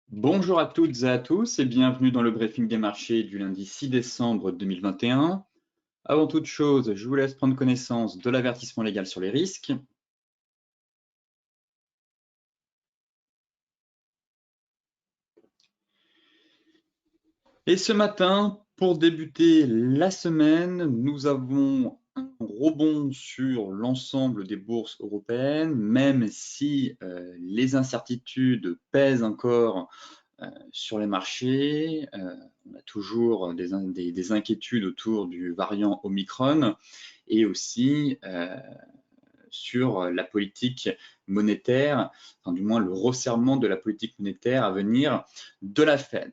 Bonjour à toutes et à tous et bienvenue dans le briefing des marchés du lundi 6 décembre 2021. Avant toute chose, je vous laisse prendre connaissance de l'avertissement légal sur les risques. Et ce matin, pour débuter la semaine, nous avons un rebond sur l'ensemble des bourses européennes, même si les incertitudes pèsent encore sur les marchés. On a toujours des inquiétudes autour du variant Omicron et aussi sur la politique monétaire, enfin, du moins le resserrement de la politique monétaire à venir de la Fed.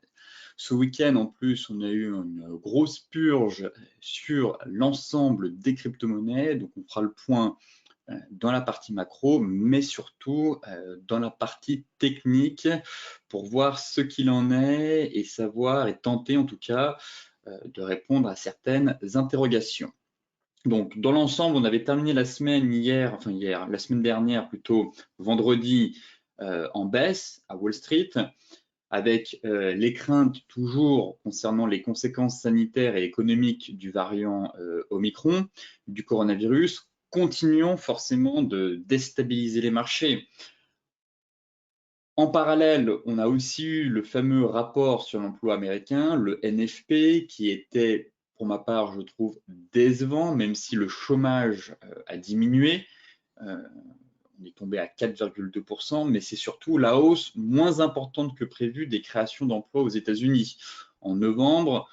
Ce week-end, en plus, on a eu une grosse purge sur l'ensemble des crypto-monnaies. Donc, on fera le point dans la partie macro, mais surtout dans la partie technique pour voir ce qu'il en est et savoir et tenter en tout cas de répondre à certaines interrogations. Donc, dans l'ensemble, on avait terminé la semaine la semaine dernière plutôt, vendredi, en baisse à Wall Street, avec les craintes toujours concernant les conséquences sanitaires et économiques du variant Omicron, du coronavirus, continuant forcément de déstabiliser les marchés. En parallèle, on a aussi eu le fameux rapport sur l'emploi américain, le NFP, qui était, pour ma part, je trouve, décevant, même si le chômage a diminué. On est tombé à 4,2%, mais c'est surtout la hausse moins importante que prévue des créations d'emplois aux États-Unis en novembre,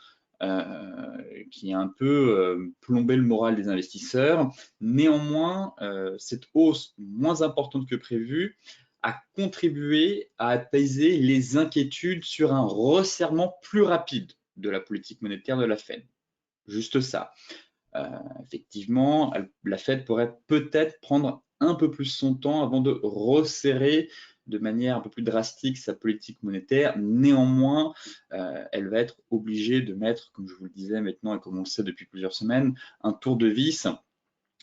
qui a un peu plombé le moral des investisseurs. Néanmoins, cette hausse moins importante que prévue a contribué à apaiser les inquiétudes sur un resserrement plus rapide de la politique monétaire de la Fed. Juste ça. Effectivement, la Fed pourrait peut-être prendre un peu plus son temps avant de resserrer de manière un peu plus drastique sa politique monétaire. Néanmoins, elle va être obligée de mettre, comme je vous le disais maintenant et comme on le sait depuis plusieurs semaines, un tour de vis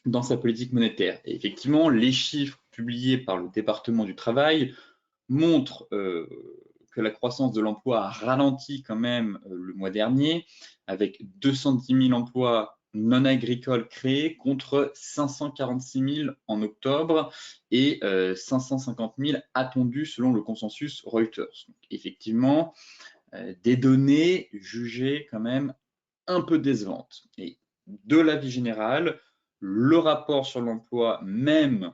dans sa politique monétaire. Et effectivement, les chiffres publiés par le département du travail montrent que la croissance de l'emploi a ralenti quand même le mois dernier, avec 210 000 emplois non agricoles créés contre 546 000 en octobre et 550 000 attendus selon le consensus Reuters. Donc, effectivement, des données jugées quand même un peu décevantes. Et de l'avis général, le rapport sur l'emploi, même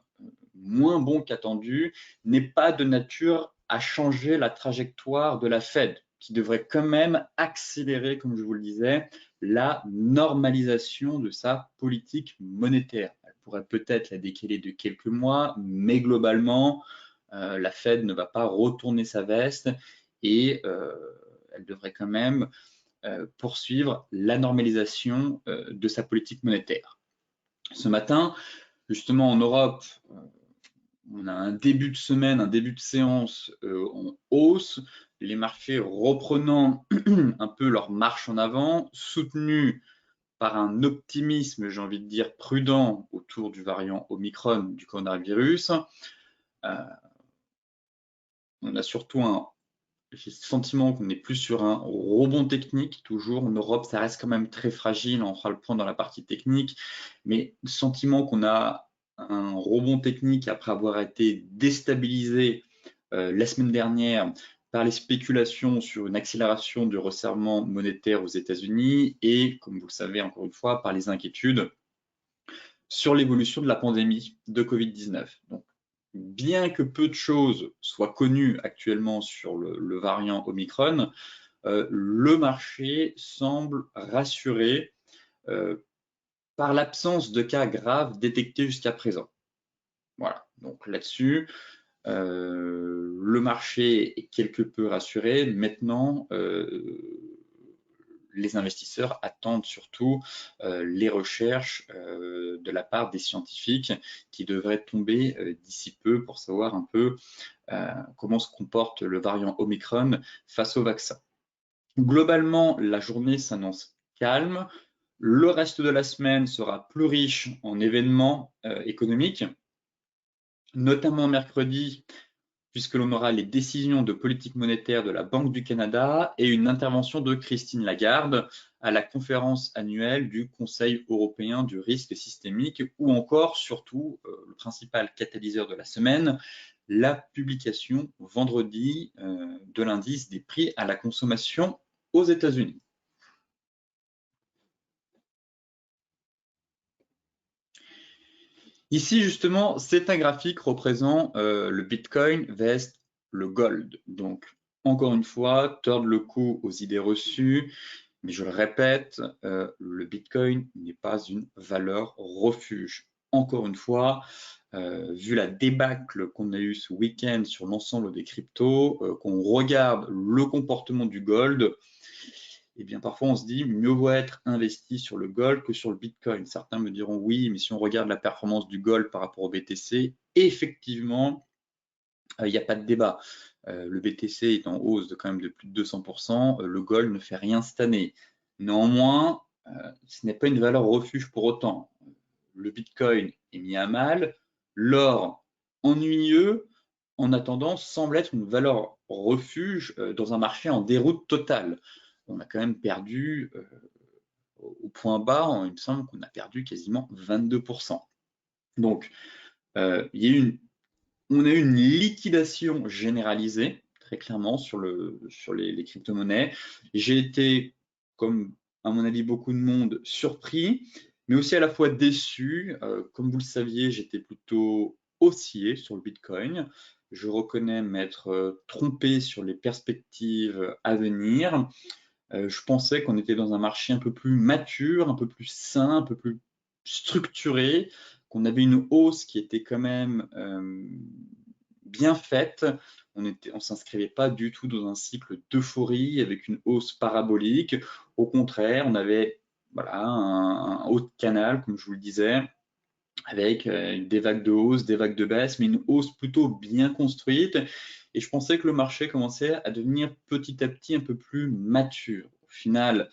moins bon qu'attendu, n'est pas de nature à changer la trajectoire de la Fed, qui devrait quand même accélérer, comme je vous le disais, la normalisation de sa politique monétaire. Elle pourrait peut-être la décaler de quelques mois, mais globalement, la Fed ne va pas retourner sa veste et elle devrait quand même poursuivre la normalisation de sa politique monétaire. Ce matin, justement en Europe, on a un début de semaine, un début de séance en hausse, les marchés reprenant un peu leur marche en avant, soutenus par un optimisme, j'ai envie de dire, prudent autour du variant Omicron du coronavirus. On a surtout j'ai le sentiment qu'on est plus sur un rebond technique, toujours. En Europe, ça reste quand même très fragile. On fera le point dans la partie technique. Mais le sentiment qu'on a un rebond technique après avoir été déstabilisé la semaine dernière par les spéculations sur une accélération du resserrement monétaire aux États-Unis et, comme vous le savez encore une fois, par les inquiétudes sur l'évolution de la pandémie de Covid-19. Donc, bien que peu de choses soient connues actuellement sur le variant Omicron, le marché semble rassuré par l'absence de cas graves détectés jusqu'à présent. Voilà, donc là-dessus, le marché est quelque peu rassuré. Maintenant, les investisseurs attendent surtout les recherches de la part des scientifiques qui devraient tomber d'ici peu pour savoir un peu comment se comporte le variant Omicron face au vaccin. Globalement, la journée s'annonce calme. Le reste de la semaine sera plus riche en événements économiques, notamment mercredi. puisque l'on aura les décisions de politique monétaire de la Banque du Canada et une intervention de Christine Lagarde à la conférence annuelle du Conseil européen du risque systémique, ou encore, surtout, le principal catalyseur de la semaine, la publication vendredi de l'indice des prix à la consommation aux États-Unis. Ici, justement, c'est un graphique représentant le Bitcoin vs le gold. Donc, encore une fois, tordre le cou aux idées reçues, mais je le répète, le Bitcoin n'est pas une valeur refuge. Encore une fois, vu la débâcle qu'on a eue ce week-end sur l'ensemble des cryptos, qu'on regarde le comportement du gold, eh bien, parfois on se dit mieux vaut être investi sur le gold que sur le Bitcoin. Certains me diront oui, mais si on regarde la performance du gold par rapport au BTC, effectivement, il n'y a pas de débat. Le BTC est en hausse de quand même de plus de 200%, le gold ne fait rien cette année. Néanmoins, ce n'est pas une valeur refuge pour autant. Le Bitcoin est mis à mal, l'or ennuyeux, en attendant, semble être une valeur refuge dans un marché en déroute totale. On a quand même perdu au point bas, il me semble qu'on a perdu quasiment 22%. Donc, il y a eu on a eu une liquidation généralisée, très clairement, sur les crypto-monnaies. J'ai été, comme à mon avis beaucoup de monde, surpris, mais aussi à la fois déçu. Comme vous le saviez, j'étais plutôt haussier sur le Bitcoin. Je reconnais m'être trompé sur les perspectives à venir. Je pensais qu'on était dans un marché un peu plus mature, un peu plus sain, un peu plus structuré, qu'on avait une hausse qui était quand même bien faite. On ne s'inscrivait pas du tout dans un cycle d'euphorie avec une hausse parabolique. Au contraire, on avait voilà, un haut de canal, comme je vous le disais, avec des vagues de hausse, des vagues de baisse, mais une hausse plutôt bien construite. Et je pensais que le marché commençait à devenir petit à petit un peu plus mature. Au final,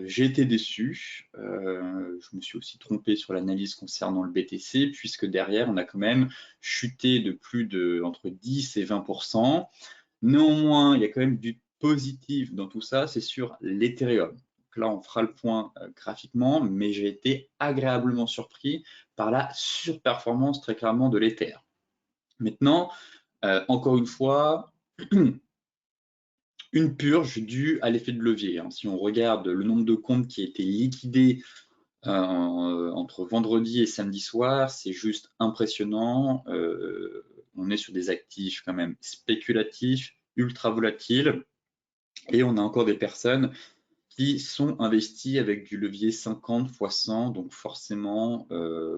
j'ai été déçu. Je me suis aussi trompé sur l'analyse concernant le BTC, puisque derrière, on a quand même chuté de plus de entre 10 et 20%. Néanmoins, il y a quand même du positif dans tout ça, c'est sur l'Ethereum. Là, on fera le point graphiquement, mais j'ai été agréablement surpris par la surperformance très clairement de l'Ether. Maintenant, encore une fois, une purge due à l'effet de levier. Si on regarde le nombre de comptes qui a été liquidé entre vendredi et samedi soir, c'est juste impressionnant. On est sur des actifs quand même spéculatifs, ultra volatiles, et on a encore des personnes qui sont investies avec du levier 50 x 100, donc forcément,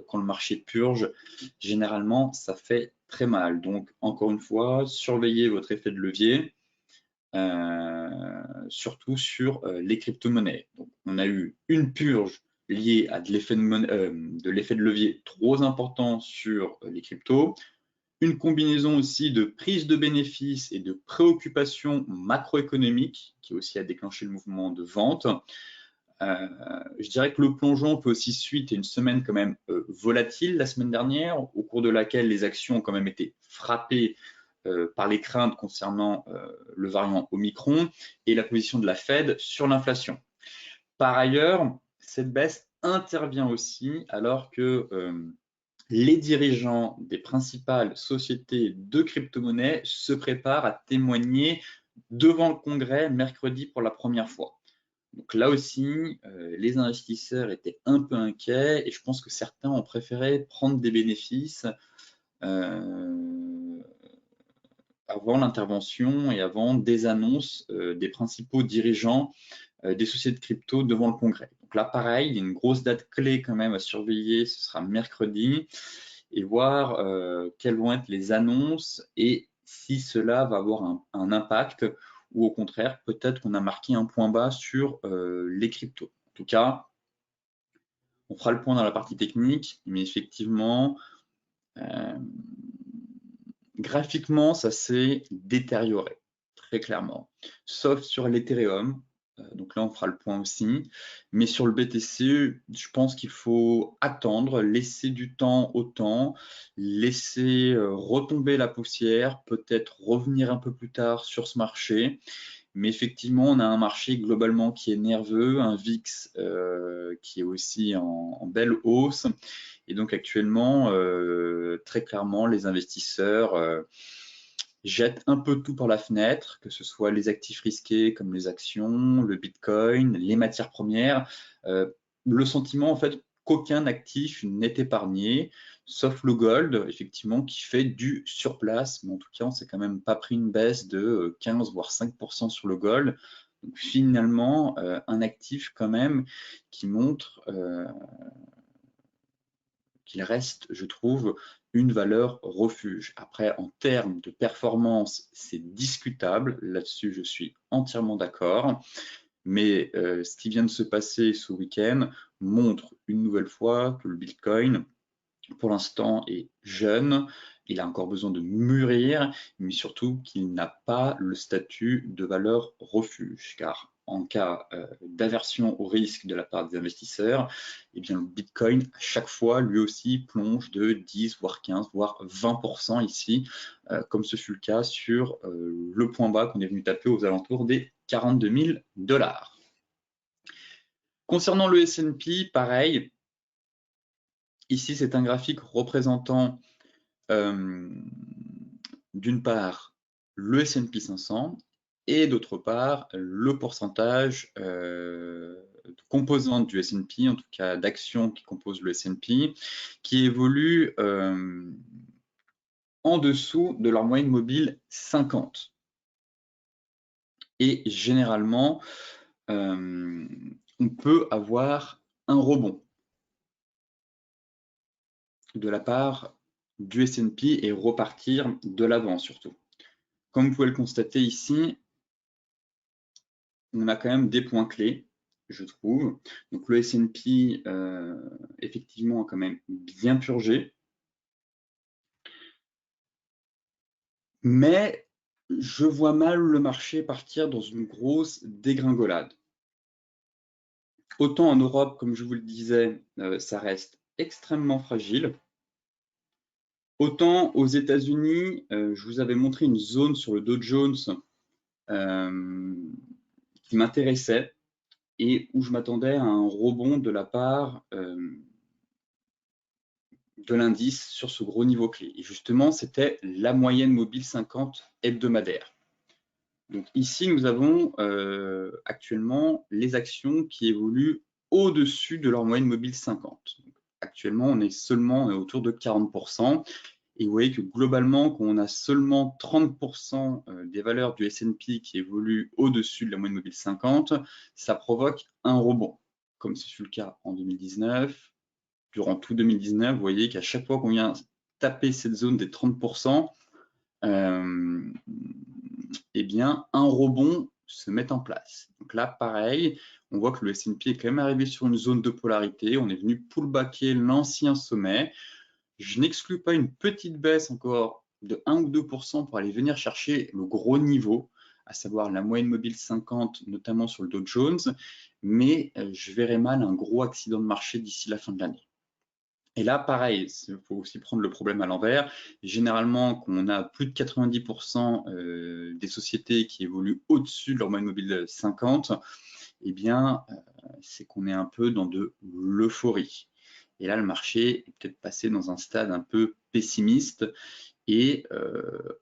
quand le marché purge, généralement, ça fait très mal. Donc, encore une fois, surveillez votre effet de levier, surtout sur les crypto-monnaies. Donc, on a eu une purge liée à de l'effet de levier trop important sur les cryptos, une combinaison aussi de prise de bénéfices et de préoccupations macroéconomiques qui aussi a déclenché le mouvement de vente. Je dirais que le plongeon peut aussi suite à une semaine quand même volatile la semaine dernière, au cours de laquelle les actions ont quand même été frappées par les craintes concernant le variant Omicron et la position de la Fed sur l'inflation. Par ailleurs, cette baisse intervient aussi alors que les dirigeants des principales sociétés de crypto-monnaies se préparent à témoigner devant le Congrès mercredi pour la première fois. Donc là aussi, les investisseurs étaient un peu inquiets et je pense que certains ont préféré prendre des bénéfices avant l'intervention et avant des annonces des principaux dirigeants des sociétés de crypto devant le Congrès. Donc là, pareil, il y a une grosse date clé quand même à surveiller, ce sera mercredi, et voir quelles vont être les annonces et si cela va avoir un impact ou au contraire, peut-être qu'on a marqué un point bas sur les cryptos. En tout cas, on fera le point dans la partie technique, mais effectivement, graphiquement, ça s'est détérioré, très clairement. Sauf sur l'Ethereum, Donc là, on fera le point aussi. Mais sur le BTC, je pense qu'il faut attendre, laisser du temps au temps, laisser retomber la poussière, peut-être revenir un peu plus tard sur ce marché. Mais effectivement, on a un marché globalement qui est nerveux, un VIX qui est aussi en belle hausse. Et donc actuellement, très clairement, les investisseurs jettent un peu tout par la fenêtre, que ce soit les actifs risqués comme les actions, le Bitcoin, les matières premières. Le sentiment en fait qu'aucun actif n'est épargné, sauf le gold, effectivement, qui fait du surplace. Mais en tout cas, on s'est quand même pas pris une baisse de 15 voire 5% sur le gold. Donc finalement, un actif quand même qui montre qu'il reste, je trouve, une valeur refuge. Après, en termes de performance, c'est discutable. Là-dessus, je suis entièrement d'accord. Mais ce qui vient de se passer ce week-end montre une nouvelle fois que le Bitcoin, pour l'instant, est jeune. Il a encore besoin de mûrir, mais surtout qu'il n'a pas le statut de valeur refuge, car en cas d'aversion au risque de la part des investisseurs, eh bien, le Bitcoin, à chaque fois, lui aussi, plonge de 10, voire 15, voire 20% ici, comme ce fut le cas sur le point bas qu'on est venu taper aux alentours des 42 000 $. Concernant le S&P, pareil, ici, c'est un graphique représentant d'une part le S&P 500 et d'autre part le pourcentage de composantes du S&P, en tout cas d'actions qui composent le S&P, qui évolue en dessous de leur moyenne mobile 50. Et généralement, on peut avoir un rebond de la part du S&P et repartir de l'avant surtout. Comme vous pouvez le constater ici, on a quand même des points clés, je trouve. Donc le S&P, effectivement, a quand même bien purgé. Mais je vois mal le marché partir dans une grosse dégringolade. Autant en Europe, comme je vous le disais, ça reste extrêmement fragile. Autant aux États-Unis, je vous avais montré une zone sur le Dow Jones qui m'intéressait et où je m'attendais à un rebond de la part de l'indice sur ce gros niveau clé. Et justement, c'était la moyenne mobile 50 hebdomadaire. Donc ici, nous avons actuellement les actions qui évoluent au-dessus de leur moyenne mobile 50. Donc, actuellement, on est seulement autour de 40%. Et vous voyez que globalement, quand on a seulement 30% des valeurs du S&P qui évoluent au-dessus de la moyenne mobile 50, ça provoque un rebond, comme ce fut le cas en 2019. Durant tout 2019, vous voyez qu'à chaque fois qu'on vient taper cette zone des 30%, eh bien, un rebond se met en place. Donc là, pareil, on voit que le S&P est quand même arrivé sur une zone de polarité. On est venu pullbacker l'ancien sommet. Je n'exclus pas une petite baisse encore de 1 ou 2% pour aller venir chercher le gros niveau, à savoir la moyenne mobile 50, notamment sur le Dow Jones, mais je verrais mal un gros accident de marché d'ici la fin de l'année. Et là, pareil, il faut aussi prendre le problème à l'envers. Généralement, quand on a plus de 90% des sociétés qui évoluent au-dessus de leur moyenne mobile 50, eh bien, c'est qu'on est un peu dans de l'euphorie. Et là, le marché est peut-être passé dans un stade un peu pessimiste et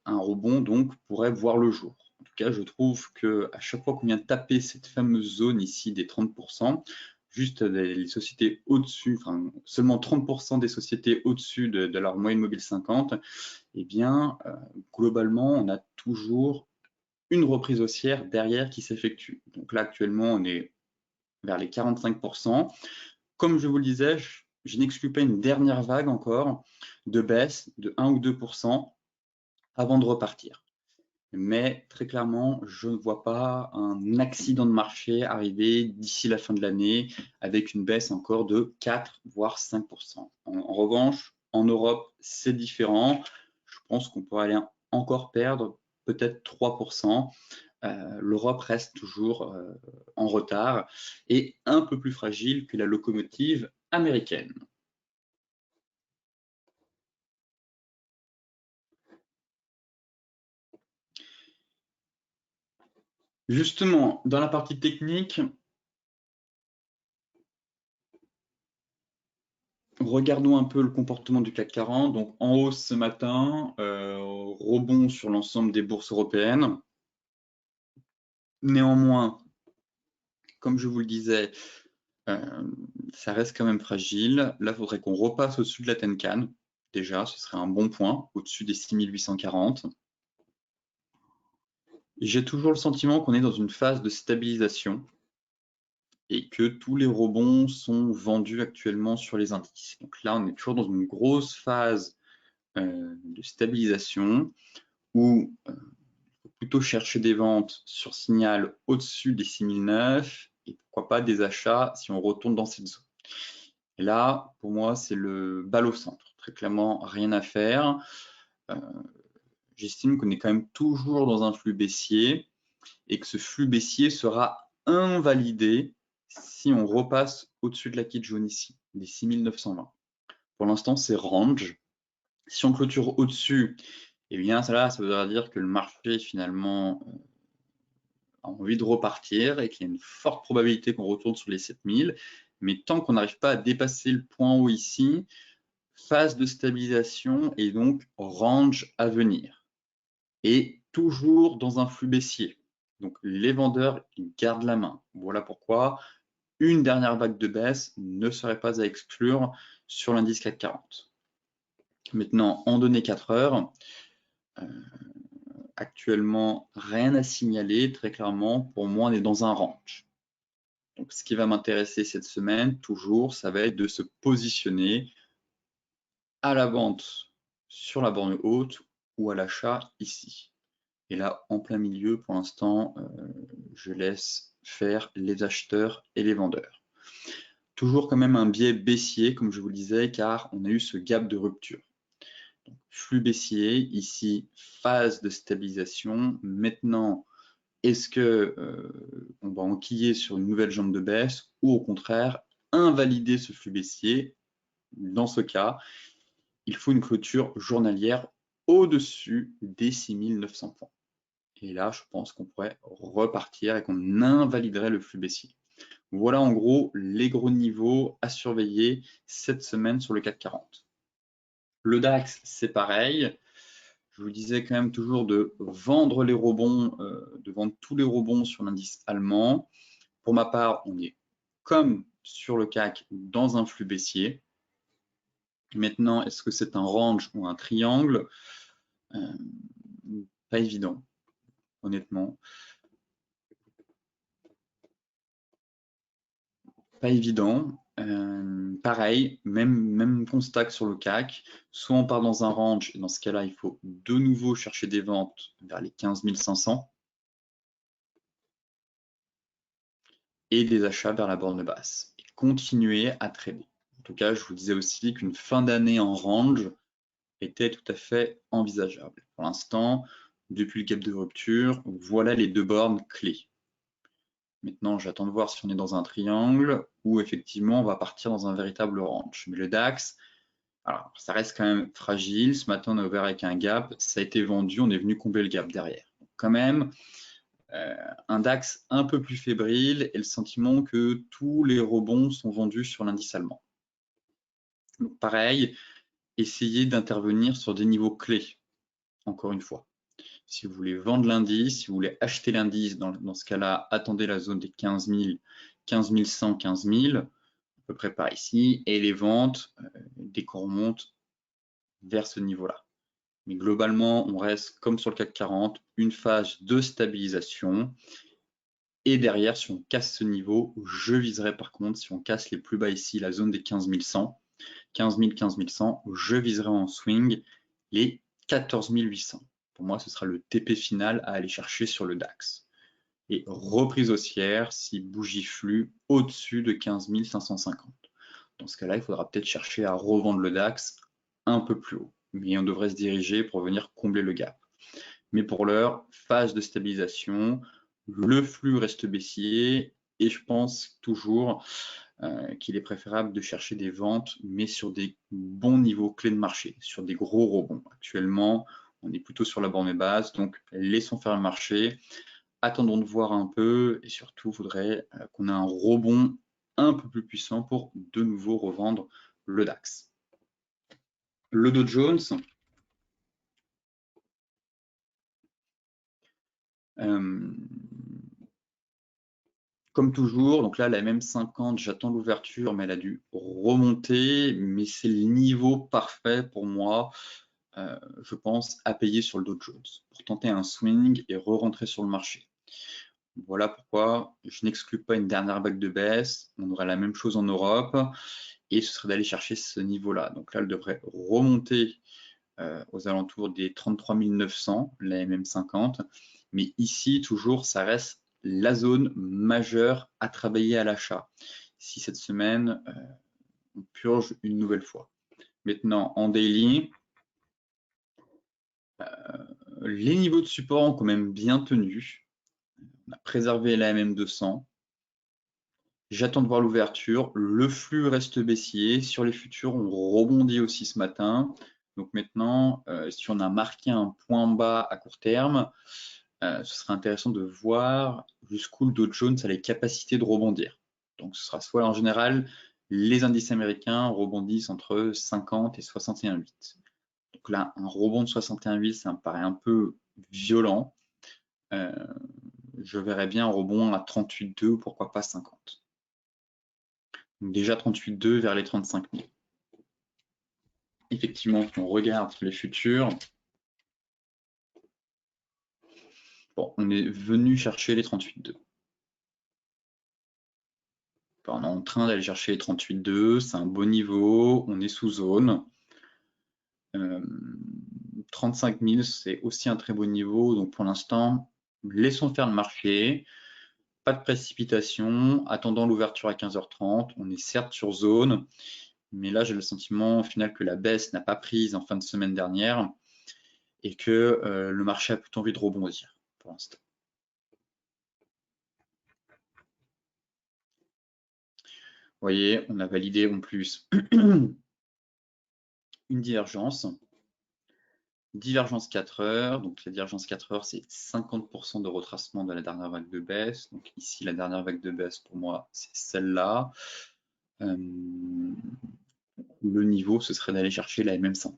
un rebond donc pourrait voir le jour. En tout cas, je trouve qu'à chaque fois qu'on vient taper cette fameuse zone ici des 30%, juste les sociétés au-dessus, enfin seulement 30% des sociétés au-dessus de leur moyenne mobile 50, eh bien, globalement, on a toujours une reprise haussière derrière qui s'effectue. Donc là, actuellement, on est vers les 45%. Comme je vous le disais, je n'exclus pas une dernière vague encore de baisse de 1 ou 2% avant de repartir. Mais très clairement, je ne vois pas un accident de marché arriver d'ici la fin de l'année avec une baisse encore de 4 voire 5%. En revanche, en Europe, c'est différent. Je pense qu'on pourrait aller encore perdre peut-être 3%. l'Europe reste toujours en retard et un peu plus fragile que la locomotive américaine. Justement, dans la partie technique, regardons un peu le comportement du CAC 40. Donc en hausse ce matin, rebond sur l'ensemble des bourses européennes. Néanmoins, comme je vous le disais, ça reste quand même fragile. Là, il faudrait qu'on repasse au-dessus de la Tenkan. Déjà, ce serait un bon point, au-dessus des 6840. J'ai toujours le sentiment qu'on est dans une phase de stabilisation et que tous les rebonds sont vendus actuellement sur les indices. Donc là, on est toujours dans une grosse phase de stabilisation où il faut plutôt chercher des ventes sur signal au-dessus des 6009 et pourquoi pas des achats si on retourne dans cette zone. Et là, pour moi, c'est le bal au centre. Très clairement, rien à faire. J'estime qu'on est quand même toujours dans un flux baissier et que ce flux baissier sera invalidé si on repasse au-dessus de la kit jaune ici, des 6920. Pour l'instant, c'est range. Si on clôture au-dessus, eh bien, ça voudra dire que le marché, finalement, a envie de repartir et qu'il y a une forte probabilité qu'on retourne sur les 7000. Mais tant qu'on n'arrive pas à dépasser le point haut ici, phase de stabilisation et donc range à venir. Et toujours dans un flux baissier. Donc les vendeurs, ils gardent la main. Voilà pourquoi une dernière vague de baisse ne serait pas à exclure sur l'indice CAC 40. Maintenant, en données 4 heures, actuellement, rien à signaler très clairement. Pour moi, on est dans un range. Donc, ce qui va m'intéresser cette semaine, toujours, ça va être de se positionner à la vente sur la borne haute ou à l'achat ici. Et là, en plein milieu, pour l'instant, je laisse faire les acheteurs et les vendeurs. Toujours quand même un biais baissier, comme je vous le disais, car on a eu ce gap de rupture. Donc, flux baissier, ici, phase de stabilisation. Maintenant, est-ce que on va enquiller sur une nouvelle jambe de baisse ou au contraire invalider ce flux baissier? Dans ce cas, il faut une clôture journalière au-dessus des 6900 points. Et là, je pense qu'on pourrait repartir et qu'on invaliderait le flux baissier. Voilà en gros les gros niveaux à surveiller cette semaine sur le CAC 40. Le DAX, c'est pareil. Je vous disais quand même toujours de vendre les rebonds, de vendre tous les rebonds sur l'indice allemand. Pour ma part, on est comme sur le CAC dans un flux baissier. Maintenant, est-ce que c'est un range ou un triangle? Pas évident, honnêtement. Pas évident. Pareil, même constat que sur le CAC. Soit on part dans un range, et dans ce cas-là, il faut de nouveau chercher des ventes vers les 15 500 et des achats vers la borne basse. Et continuer à trader. En tout cas, je vous disais aussi qu'une fin d'année en range était tout à fait envisageable. Pour l'instant, depuis le gap de rupture, voilà les deux bornes clés. Maintenant, j'attends de voir si on est dans un triangle ou effectivement on va partir dans un véritable range. Mais le DAX, alors, ça reste quand même fragile. Ce matin, on a ouvert avec un gap. Ça a été vendu. On est venu combler le gap derrière. Donc, quand même, un DAX un peu plus fébrile et le sentiment que tous les rebonds sont vendus sur l'indice allemand. Donc, pareil, essayez d'intervenir sur des niveaux clés, encore une fois. Si vous voulez vendre l'indice, si vous voulez acheter l'indice, dans ce cas-là, attendez la zone des 15 000, 15 100, 15 000, à peu près par ici, et les ventes, dès qu'on remonte vers ce niveau-là. Mais globalement, on reste comme sur le CAC 40, une phase de stabilisation. Et derrière, si on casse ce niveau, je viserai par contre, si on casse les plus bas ici, la zone des 15 100, 15 000, 15 100, je viserai en swing les 14 800. Pour moi, ce sera le TP final à aller chercher sur le DAX. Et reprise haussière si bougie flux au-dessus de 15 550. Dans ce cas-là, il faudra peut-être chercher à revendre le DAX un peu plus haut. Mais on devrait se diriger pour venir combler le gap. Mais pour l'heure, phase de stabilisation, le flux reste baissier et je pense toujours qu'il est préférable de chercher des ventes, mais sur des bons niveaux clés de marché, sur des gros rebonds. Actuellement, on est plutôt sur la borne basse, donc laissons faire le marché, attendons de voir un peu, et surtout, il faudrait qu'on ait un rebond un peu plus puissant pour de nouveau revendre le DAX. Le Dow Jones, comme toujours, donc là, la MM50, j'attends l'ouverture, mais elle a dû remonter, mais c'est le niveau parfait pour moi, je pense, à payer sur le Dow Jones, pour tenter un swing et re-rentrer sur le marché. Voilà pourquoi je n'exclus pas une dernière vague de baisse, on aurait la même chose en Europe, et ce serait d'aller chercher ce niveau-là. Donc là, elle devrait remonter aux alentours des 33 900, la MM50, mais ici, toujours, ça reste la zone majeure à travailler à l'achat. Si cette semaine, on purge une nouvelle fois. Maintenant, en daily, les niveaux de support ont quand même bien tenu. On a préservé la MM200. J'attends de voir l'ouverture. Le flux reste baissier. Sur les futurs, on rebondit aussi ce matin. Donc maintenant, si on a marqué un point bas à court terme, ce serait intéressant de voir jusqu'où le Dow Jones a les capacités de rebondir. Donc ce sera soit en général, les indices américains rebondissent entre 50 et 61,8. Donc là, un rebond de 61,8, ça me paraît un peu violent. Je verrais bien un rebond à 38,2, pourquoi pas 50. Donc déjà 38,2 vers les 35 000. Effectivement, si on regarde les futurs, bon, on est venu chercher les 38,2. On est en train d'aller chercher les 38,2, c'est un beau niveau, on est sous zone. 35 000, c'est aussi un très beau niveau, donc pour l'instant, laissons faire le marché, pas de précipitation, attendant l'ouverture à 15h30, on est certes sur zone, mais là j'ai le sentiment au final que la baisse n'a pas prise en fin de semaine dernière et que le marché a plutôt envie de rebondir pour l'instant. Vous voyez, on a validé en plus une divergence. Divergence 4 heures, donc la divergence 4 heures, c'est 50% de retracement de la dernière vague de baisse. Donc ici, la dernière vague de baisse, pour moi, c'est celle-là. Le niveau, ce serait d'aller chercher la MM50.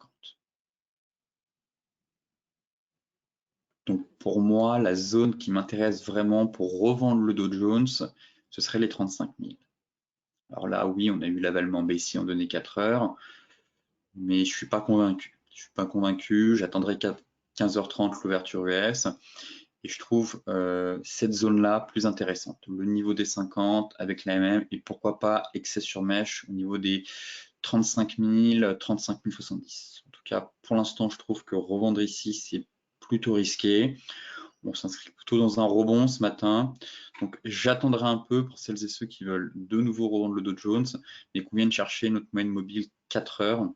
Donc pour moi, la zone qui m'intéresse vraiment pour revendre le Dow Jones, ce serait les 35 000. Alors là, oui, on a eu l'avalement baissier en données 4 heures, mais je ne suis pas convaincu. Je suis pas convaincu, j'attendrai 15h30 l'ouverture US. Et je trouve cette zone-là plus intéressante. Le niveau des 50 avec la MM et pourquoi pas excès sur mèche au niveau des 35 000, 35 070. En tout cas, pour l'instant, je trouve que revendre ici, c'est plutôt risqué. On s'inscrit plutôt dans un rebond ce matin. Donc, j'attendrai un peu pour celles et ceux qui veulent de nouveau revendre le Dow Jones, mais qu'on vienne chercher notre moyenne mobile 4 heures.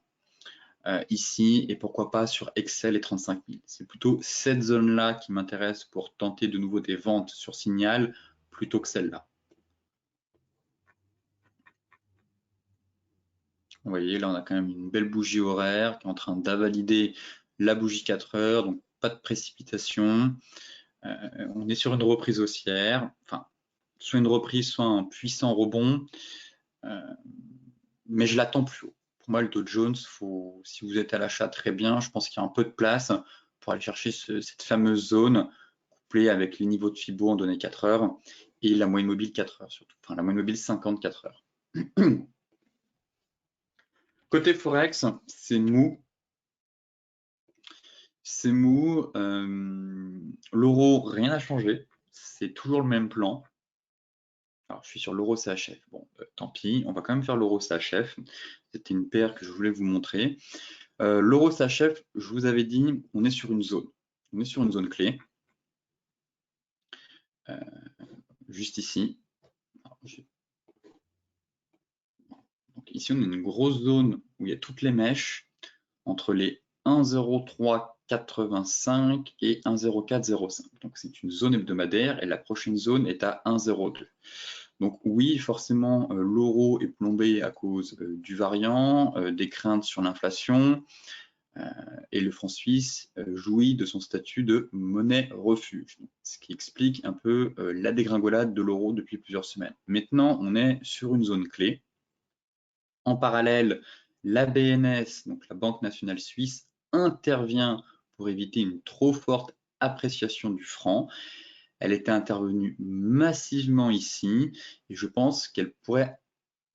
Ici et pourquoi pas sur Excel et 35 000. C'est plutôt cette zone-là qui m'intéresse pour tenter de nouveau des ventes sur signal plutôt que celle-là. Vous voyez, là on a quand même une belle bougie horaire qui est en train d'invalider la bougie 4 heures, donc pas de précipitation. On est sur une reprise haussière, enfin, soit une reprise, soit un puissant rebond, mais je l'attends plus haut. Pour moi, le Dow Jones, si vous êtes à l'achat, très bien. Je pense qu'il y a un peu de place pour aller chercher cette fameuse zone couplée avec les niveaux de Fibo en données 4 heures et la moyenne mobile 4 heures surtout. Enfin, la moyenne mobile 54 heures. Côté Forex, c'est mou. C'est mou. L'euro, rien n'a changé. C'est toujours le même plan. Alors, je suis sur l'euro CHF. Bon, tant pis, on va quand même faire l'euro CHF. C'était une paire que je voulais vous montrer. L'euro CHF, je vous avais dit, on est sur une zone. On est sur une zone clé. Juste ici. Alors, ici, on a une grosse zone où il y a toutes les mèches entre les 1,03 1,085 et 1,0405. Donc c'est une zone hebdomadaire et la prochaine zone est à 1,02. Donc oui, forcément, l'euro est plombé à cause du variant, des craintes sur l'inflation, et le franc suisse jouit de son statut de monnaie refuge, ce qui explique un peu la dégringolade de l'euro depuis plusieurs semaines. Maintenant, on est sur une zone clé. En parallèle, la BNS, donc la Banque nationale suisse, intervient pour éviter une trop forte appréciation du franc. Elle était intervenue massivement ici et je pense qu'elle pourrait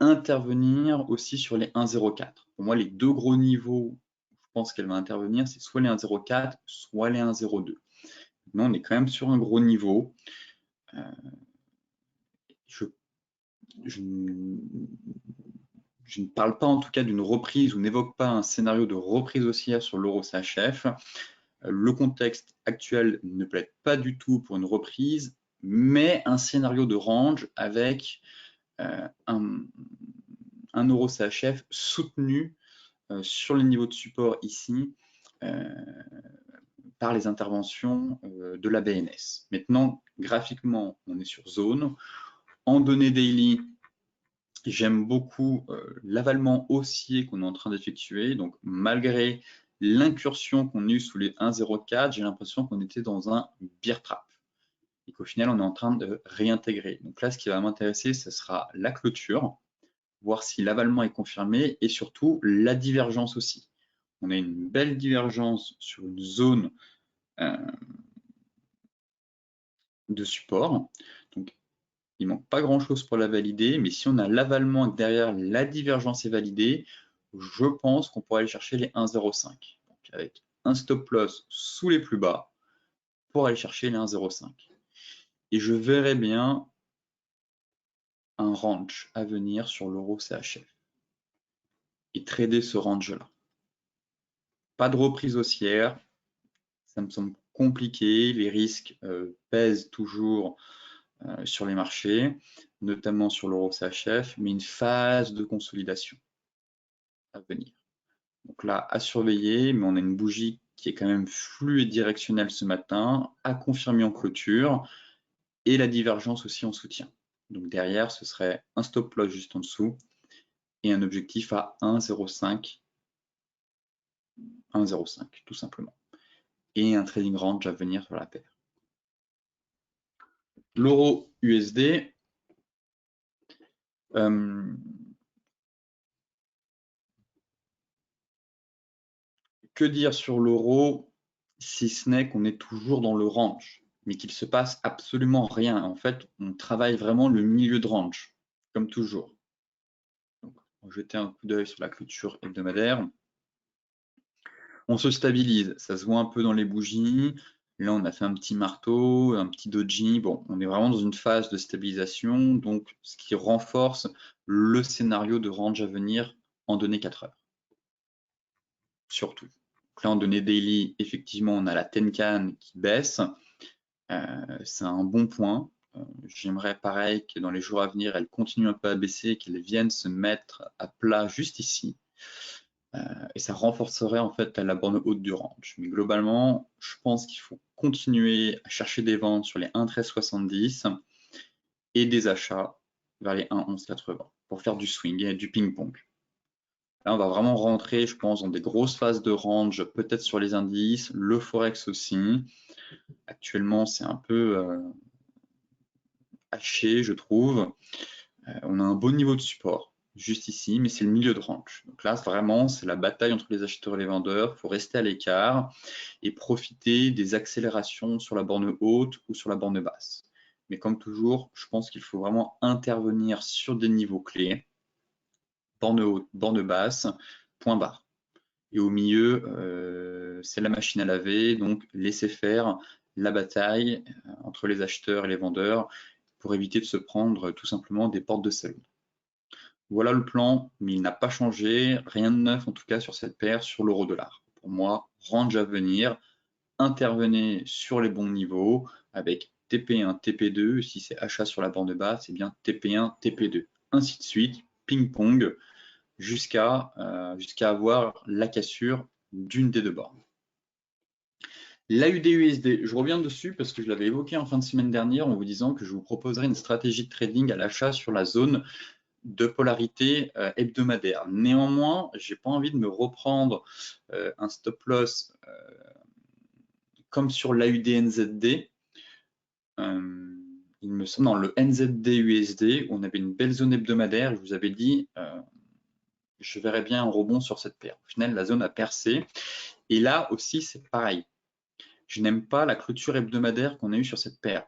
intervenir aussi sur les 1,04. Pour moi, les deux gros niveaux, je pense qu'elle va intervenir, c'est soit les 1,04, soit les 1,02. Maintenant, on est quand même sur un gros niveau. Je ne parle pas en tout cas d'une reprise ou n'évoque pas un scénario de reprise haussière sur l'euro CHF. Le contexte actuel ne plaide pas du tout pour une reprise, mais un scénario de range avec un euro CHF soutenu sur les niveaux de support ici par les interventions de la BNS. Maintenant, graphiquement, on est sur zone. En données daily, j'aime beaucoup l'avalement haussier qu'on est en train d'effectuer. Donc, malgré l'incursion qu'on a eue sous les 1,04, j'ai l'impression qu'on était dans un bear trap et qu'au final, on est en train de réintégrer. Donc là, ce qui va m'intéresser, ce sera la clôture, voir si l'avalement est confirmé et surtout la divergence aussi. On a une belle divergence sur une zone de support. Donc, il manque pas grand-chose pour la valider, mais si on a l'avalement derrière la divergence est validée, je pense qu'on pourrait aller chercher les 1,05. Donc, avec un stop loss sous les plus bas pour aller chercher les 1,05. Et je verrai bien un range à venir sur l'euro CHF et trader ce range-là. Pas de reprise haussière, ça me semble compliqué, les risques pèsent toujours sur les marchés, notamment sur l'euro CHF, mais une phase de consolidation à venir. Donc là, à surveiller, mais on a une bougie qui est quand même flue et directionnelle ce matin, à confirmer en clôture, et la divergence aussi en soutien. Donc derrière, ce serait un stop loss juste en dessous, et un objectif à 1,05, 1,05 tout simplement. Et un trading range à venir sur la paire. L'euro USD, que dire sur l'euro, si ce n'est qu'on est toujours dans le range, mais qu'il se passe absolument rien. En fait, on travaille vraiment le milieu de range, comme toujours. Donc, on va jeter un coup d'œil sur la clôture hebdomadaire. On se stabilise, ça se voit un peu dans les bougies. Là, on a fait un petit marteau, un petit doji. Bon, on est vraiment dans une phase de stabilisation, donc ce qui renforce le scénario de range à venir en données 4 heures. Surtout. Donc là, en données daily, effectivement, on a la Tenkan qui baisse. C'est un bon point. J'aimerais pareil que dans les jours à venir, elle continue un peu à baisser, qu'elle vienne se mettre à plat juste ici. Et ça renforcerait en fait la borne haute du range. Mais globalement, je pense qu'il faut continuer à chercher des ventes sur les 1,1370 et des achats vers les 1,1180 pour faire du swing et du ping-pong. Là, on va vraiment rentrer, je pense, dans des grosses phases de range, peut-être sur les indices, le forex aussi. Actuellement, c'est un peu haché, je trouve. On a un bon niveau de support juste ici, mais c'est le milieu de range. Donc là, vraiment, c'est la bataille entre les acheteurs et les vendeurs. Il faut rester à l'écart et profiter des accélérations sur la borne haute ou sur la borne basse. Mais comme toujours, je pense qu'il faut vraiment intervenir sur des niveaux clés, borne haute, borne basse, point barre. Et au milieu, c'est la machine à laver, donc laissez faire la bataille entre les acheteurs et les vendeurs pour éviter de se prendre tout simplement des portes de salon. Voilà le plan, mais il n'a pas changé, rien de neuf en tout cas sur cette paire, sur l'euro-dollar. Pour moi, range à venir, intervenez sur les bons niveaux avec TP1, TP2, si c'est achat sur la borne basse, c'est bien TP1, TP2, ainsi de suite, ping-pong, jusqu'à avoir la cassure d'une des deux bornes. L'AUD-USD, je reviens dessus parce que je l'avais évoqué en fin de semaine dernière en vous disant que je vous proposerai une stratégie de trading à l'achat sur la zone de polarité hebdomadaire. Néanmoins, j'ai pas envie de me reprendre un stop loss comme sur l'AUD-NZD. Il me semble dans le NZD-USD, on avait une belle zone hebdomadaire. Je vous avais dit, je verrais bien un rebond sur cette paire. Au final, la zone a percé. Et là aussi, c'est pareil. Je n'aime pas la clôture hebdomadaire qu'on a eue sur cette paire.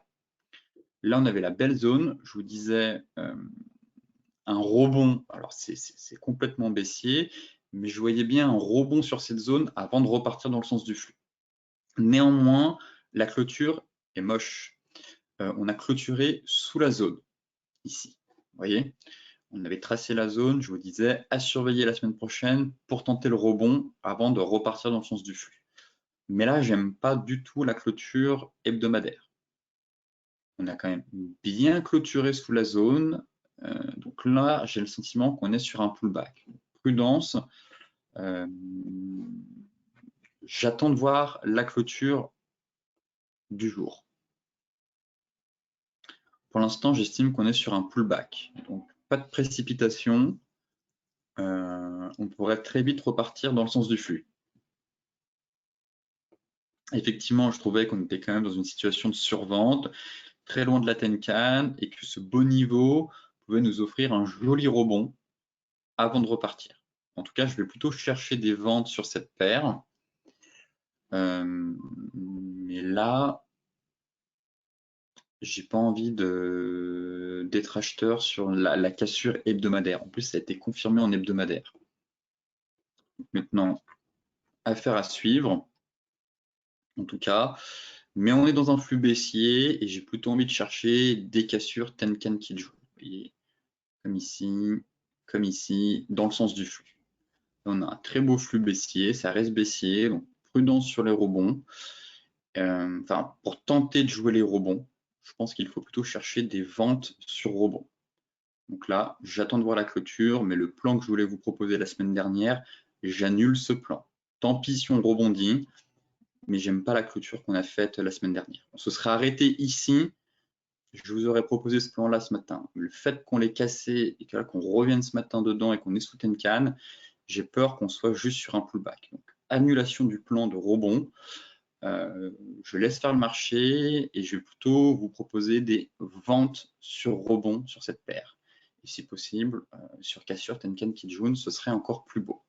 Là, on avait la belle zone. Je vous disais un rebond. Alors, c'est complètement baissier, mais je voyais bien un rebond sur cette zone avant de repartir dans le sens du flux. Néanmoins, la clôture est moche. On a clôturé sous la zone, ici. Vous voyez, on avait tracé la zone. Je vous disais à surveiller la semaine prochaine pour tenter le rebond avant de repartir dans le sens du flux. Mais là, j'aime pas du tout la clôture hebdomadaire. On a quand même bien clôturé sous la zone. Donc là, j'ai le sentiment qu'on est sur un pullback. Prudence. J'attends de voir la clôture du jour. Pour l'instant, j'estime qu'on est sur un pullback. Donc, pas de précipitation. On pourrait très vite repartir dans le sens du flux. Effectivement, je trouvais qu'on était quand même dans une situation de survente, très loin de la Tenkan, et que ce beau niveau pouvait nous offrir un joli rebond avant de repartir. En tout cas, je vais plutôt chercher des ventes sur cette paire. Mais là, j'ai pas envie d'être acheteur sur la cassure hebdomadaire. En plus, ça a été confirmé en hebdomadaire. Maintenant, affaire à suivre, en tout cas. Mais on est dans un flux baissier et j'ai plutôt envie de chercher des cassures Tenkan Kijun. Vous voyez, comme ici, dans le sens du flux. On a un très beau flux baissier, ça reste baissier, donc prudence sur les rebonds. Enfin, pour tenter de jouer les rebonds, je pense qu'il faut plutôt chercher des ventes sur rebond. Donc là, j'attends de voir la clôture, mais le plan que je voulais vous proposer la semaine dernière, j'annule ce plan. Tant pis si on rebondit, mais j'aime pas la clôture qu'on a faite la semaine dernière. On se serait arrêté ici, je vous aurais proposé ce plan-là ce matin. Le fait qu'on l'ait cassé et qu'on revienne ce matin dedans et qu'on est sous Tenkan, j'ai peur qu'on soit juste sur un pullback. Donc, annulation du plan de rebond. Je laisse faire le marché et je vais plutôt vous proposer des ventes sur rebond sur cette paire. Et si possible, sur cassure Tenkan Kijun, ce serait encore plus beau.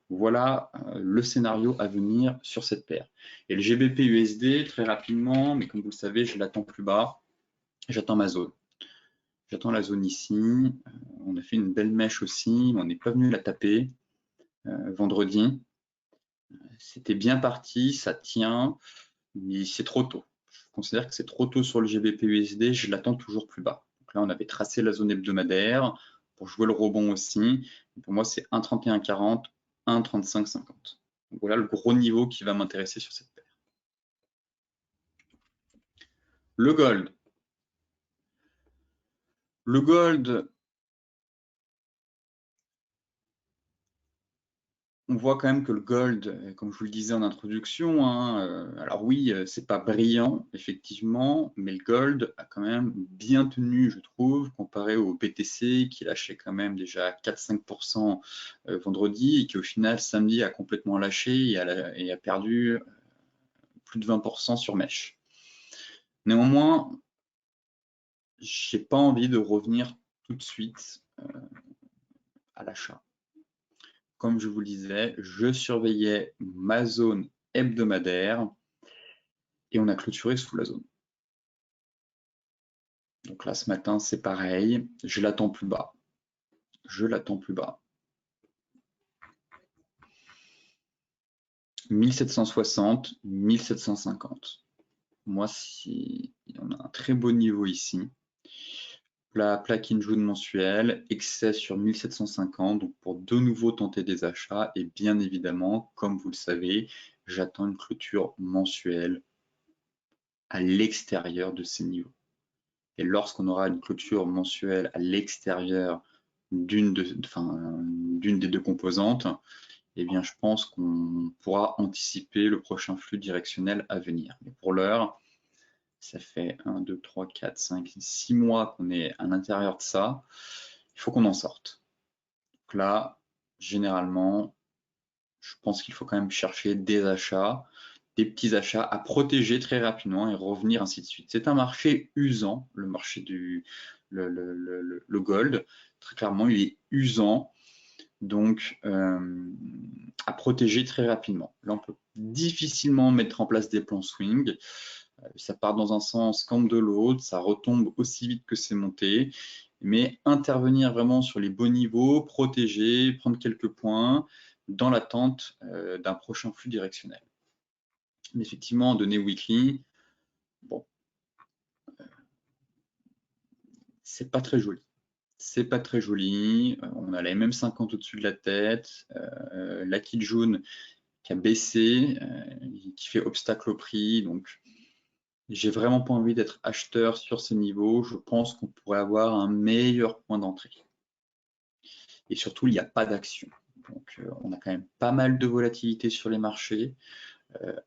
Voilà le scénario à venir sur cette paire. Et le GBP USD, très rapidement, mais comme vous le savez, je l'attends plus bas. J'attends ma zone. J'attends la zone ici. On a fait une belle mèche aussi, mais on n'est pas venu la taper vendredi. C'était bien parti, ça tient, mais c'est trop tôt. Je considère que c'est trop tôt sur le GBP USD, je l'attends toujours plus bas. Donc là, on avait tracé la zone hebdomadaire pour jouer le rebond aussi. Pour moi, c'est 1,3140, 1,3550. Donc voilà le gros niveau qui va m'intéresser sur cette paire. Le gold. Le gold, on voit quand même que le gold, comme je vous le disais en introduction, hein, alors oui, c'est pas brillant, effectivement, mais le gold a quand même bien tenu, je trouve, comparé au BTC qui lâchait quand même déjà 4-5% vendredi et qui au final samedi a complètement lâché et a perdu plus de 20% sur mèche. Néanmoins, j'ai pas envie de revenir tout de suite à l'achat. Comme je vous le disais, je surveillais ma zone hebdomadaire et on a clôturé sous la zone. Donc là, ce matin, c'est pareil. Je l'attends plus bas. Je l'attends plus bas. 1760, 1750. Moi, si on a un très beau niveau ici. Plat Kijun mensuel, excès sur 1750, donc pour de nouveau tenter des achats. Et bien évidemment, comme vous le savez, j'attends une clôture mensuelle à l'extérieur de ces niveaux. Et lorsqu'on aura une clôture mensuelle à l'extérieur d'une des deux composantes, eh bien, je pense qu'on pourra anticiper le prochain flux directionnel à venir. Mais pour l'heure, ça fait 1, 2, 3, 4, 5, 6 mois qu'on est à l'intérieur de ça. Il faut qu'on en sorte. Donc là, généralement, je pense qu'il faut quand même chercher des achats, des petits achats à protéger très rapidement et revenir ainsi de suite. C'est un marché usant, le marché du le gold. Très clairement, il est usant, donc à protéger très rapidement. Là, on peut difficilement mettre en place des plans swing. Ça part dans un sens comme de l'autre, ça retombe aussi vite que c'est monté. Mais intervenir vraiment sur les beaux niveaux, protéger, prendre quelques points dans l'attente d'un prochain flux directionnel. Mais effectivement, données weekly, bon, c'est pas très joli. C'est pas très joli. On a la MM50 au-dessus de la tête, la Kijun qui a baissé, qui fait obstacle au prix. Donc, j'ai vraiment pas envie d'être acheteur sur ces niveaux. Je pense qu'on pourrait avoir un meilleur point d'entrée. Et surtout, il n'y a pas d'action. Donc, on a quand même pas mal de volatilité sur les marchés.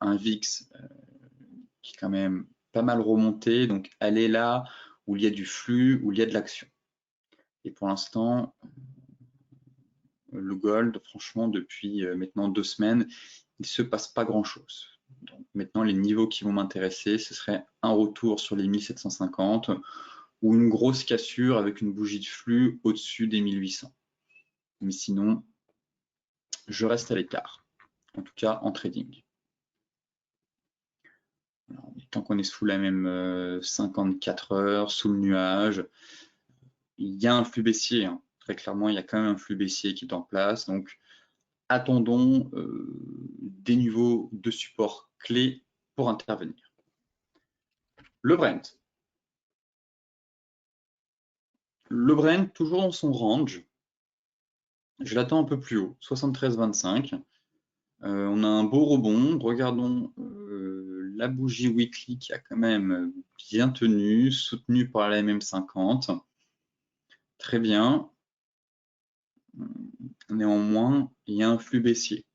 Un VIX qui est quand même pas mal remonté. Donc, elle est là où il y a du flux, où il y a de l'action. Et pour l'instant, le gold, franchement, depuis maintenant 2 semaines, il ne se passe pas grand-chose. Donc maintenant, les niveaux qui vont m'intéresser, ce serait un retour sur les 1750 ou une grosse cassure avec une bougie de flux au-dessus des 1800. Mais sinon, je reste à l'écart, en tout cas en trading. Alors, tant qu'on est sous la même 54 heures, sous le nuage, il y a un flux baissier. Hein. Très clairement, il y a quand même un flux baissier qui est en place. Donc, attendons des niveaux de support clés pour intervenir. Le Brent. Le Brent, toujours dans son range. Je l'attends un peu plus haut, 73,25. On a un beau rebond. Regardons la bougie weekly qui a quand même bien tenu, soutenue par la MM50. Très bien. Néanmoins, il y a un flux baissier.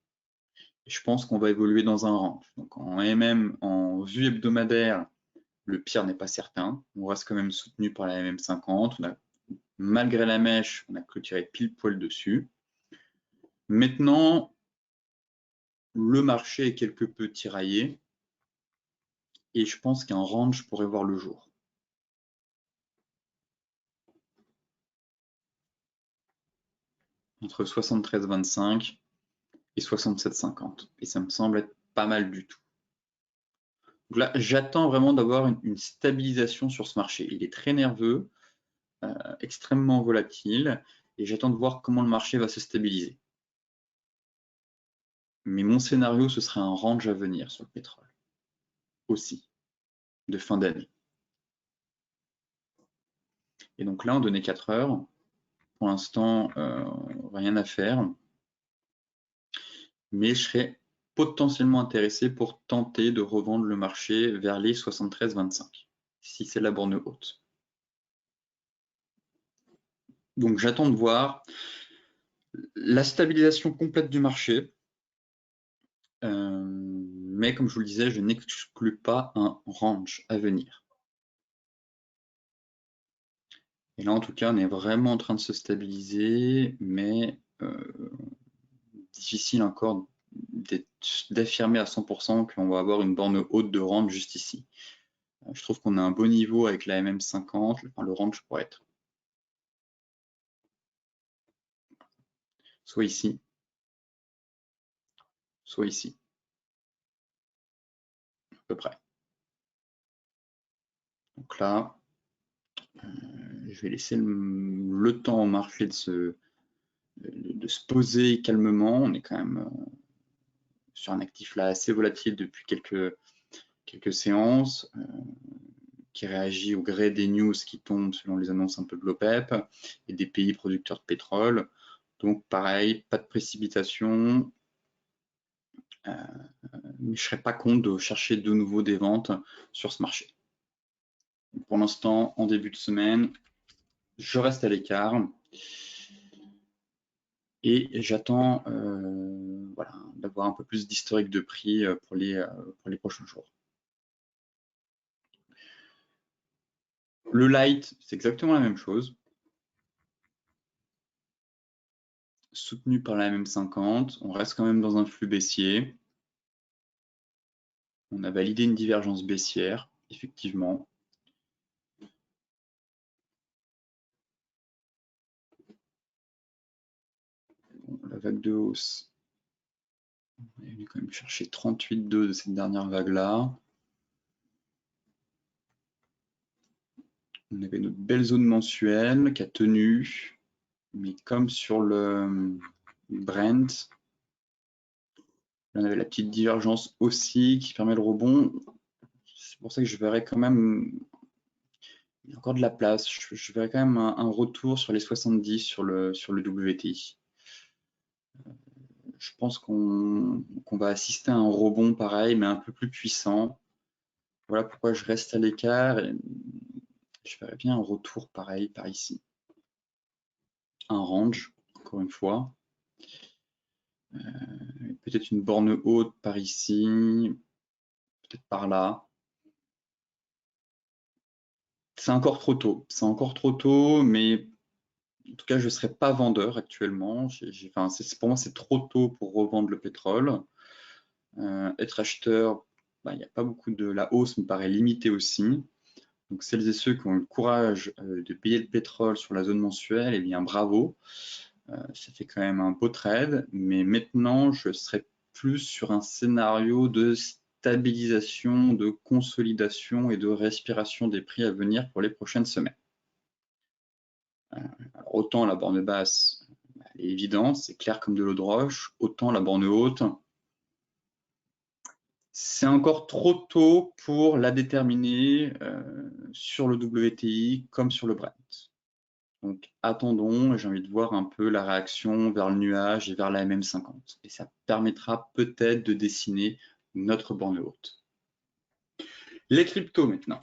Et je pense qu'on va évoluer dans un range. Donc en MM, en vue hebdomadaire, le pire n'est pas certain. On reste quand même soutenu par la MM50. Malgré la mèche, on a clôturé pile poil dessus. Maintenant, le marché est quelque peu tiraillé et je pense qu'un range pourrait voir le jour. Entre 73,25 et 67,50. Et ça me semble être pas mal du tout. Donc là, j'attends vraiment d'avoir une stabilisation sur ce marché. Il est très nerveux, extrêmement volatile, et j'attends de voir comment le marché va se stabiliser. Mais mon scénario, ce serait un range à venir sur le pétrole. Aussi, de fin d'année. Et donc là, on donnait 4 heures. Pour l'instant, rien à faire. Mais je serais potentiellement intéressé pour tenter de revendre le marché vers les 73,25, si c'est la borne haute. Donc j'attends de voir la stabilisation complète du marché. Mais comme je vous le disais, je n'exclus pas un range à venir. Et là, en tout cas, on est vraiment en train de se stabiliser, mais difficile encore d'affirmer à 100% qu'on va avoir une borne haute de range juste ici. Je trouve qu'on a un beau niveau avec la MM50, enfin, le range pourrait être soit ici, soit ici, à peu près. Donc là, je vais laisser le temps au marché de se poser calmement. On est quand même sur un actif là assez volatile depuis quelques séances, qui réagit au gré des news qui tombent selon les annonces un peu de l'OPEP et des pays producteurs de pétrole. Donc pareil, pas de précipitation, mais je ne serais pas contre de chercher de nouveau des ventes sur ce marché. Pour l'instant, en début de semaine, je reste à l'écart. Et j'attends voilà, d'avoir un peu plus d'historique de prix pour les prochains jours. Le light, c'est exactement la même chose. Soutenu par la MM50, on reste quand même dans un flux baissier. On a validé une divergence baissière, effectivement. Bon, la vague de hausse, on est venu quand même chercher 38,2 de cette dernière vague-là. On avait notre belle zone mensuelle qui a tenu, mais comme sur le Brent, on avait la petite divergence aussi qui permet le rebond. C'est pour ça que je verrais quand même, il y a encore de la place, je verrais quand même un retour sur les 70 sur le WTI. Je pense qu'on va assister à un rebond pareil, mais un peu plus puissant. Voilà pourquoi je reste à l'écart. Je verrais bien un retour pareil par ici. Un range, encore une fois. Peut-être une borne haute par ici, peut-être par là. C'est encore trop tôt. C'est encore trop tôt, mais en tout cas, je ne serais pas vendeur actuellement. Pour moi, c'est trop tôt pour revendre le pétrole. Être acheteur, il n'y a pas beaucoup de... La hausse me paraît limitée aussi. Donc, celles et ceux qui ont eu le courage de payer le pétrole sur la zone mensuelle, eh bien, bravo. Ça fait quand même un beau trade. Mais maintenant, je serais plus sur un scénario de stabilisation, de consolidation et de respiration des prix à venir pour les prochaines semaines. Autant la borne basse, elle est évidente, c'est clair comme de l'eau de roche, autant la borne haute, c'est encore trop tôt pour la déterminer sur le WTI comme sur le Brent. Donc attendons, j'ai envie de voir un peu la réaction vers le nuage et vers la MM50. Et ça permettra peut-être de dessiner notre borne haute. Les cryptos maintenant.